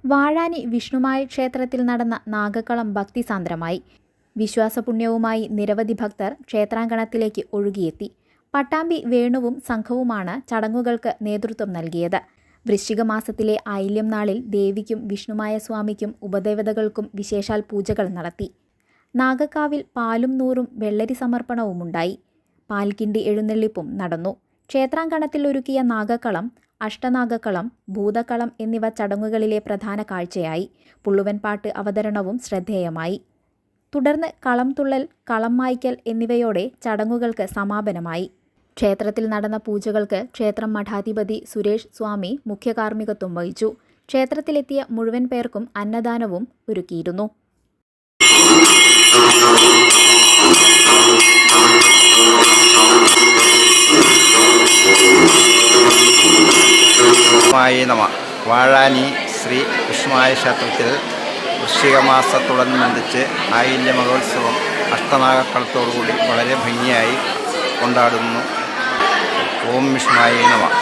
വാഴാനി വിഷ്ണുമായ ക്ഷേത്രത്തിൽ നടന്ന നാഗക്കളം ഭക്തിസാന്ദ്രമായി. വിശ്വാസപുണ്യവുമായി നിരവധി ഭക്തർ ക്ഷേത്രാങ്കണത്തിലേക്ക് ഒഴുകിയെത്തി. പട്ടാമ്പി വേണുവും സംഘവുമാണ് ചടങ്ങുകൾക്ക് നേതൃത്വം നൽകിയത്. വൃശ്ചിക മാസത്തിലെ ആയില്യം നാളിൽ ദേവിക്കും വിഷ്ണുമായ സ്വാമിക്കും ഉപദേവതകൾക്കും വിശേഷാൽ പൂജകൾ നടത്തി. നാഗക്കാവിൽ പാലും നൂറും വെള്ളരി സമർപ്പണവുമുണ്ടായി. പാൽക്കിണ്ടി എഴുന്നള്ളിപ്പും നടന്നു. ക്ഷേത്രാങ്കണത്തിൽ ഒരുക്കിയ നാഗക്കളം, അഷ്ടനാഗക്കളം, ഭൂതക്കളം എന്നിവ ചടങ്ങുകളിലെ പ്രധാന കാഴ്ചയായി. പുള്ളുവൻപാട്ട് അവതരണവും ശ്രദ്ധേയമായി. തുടർന്ന് കളം തുള്ളൽ, കളം മായ്ക്കൽ എന്നിവയോടെ ചടങ്ങുകൾക്ക് സമാപനമായി. ക്ഷേത്രത്തിൽ നടന്ന പൂജകൾക്ക് ക്ഷേത്രം മഠാധിപതി സുരേഷ് സ്വാമി മുഖ്യകാർമ്മികത്വം വഹിച്ചു. ക്ഷേത്രത്തിലെത്തിയ മുഴുവൻ പേർക്കും അന്നദാനവും ഒരുക്കിയിരുന്നു. വാഴാനി ശ്രീ വിഷ്ണുമായ ക്ഷേത്രത്തിൽ വൃശ്ചിക മാസത്തോടനുബന്ധിച്ച് ആയില്യ മഹോത്സവം അഷ്ടനാഗക്കളത്തോടുകൂടി വളരെ ഭംഗിയായി കൊണ്ടാടുന്നു. ഓം വിഷ്ണുവായ നമഃ.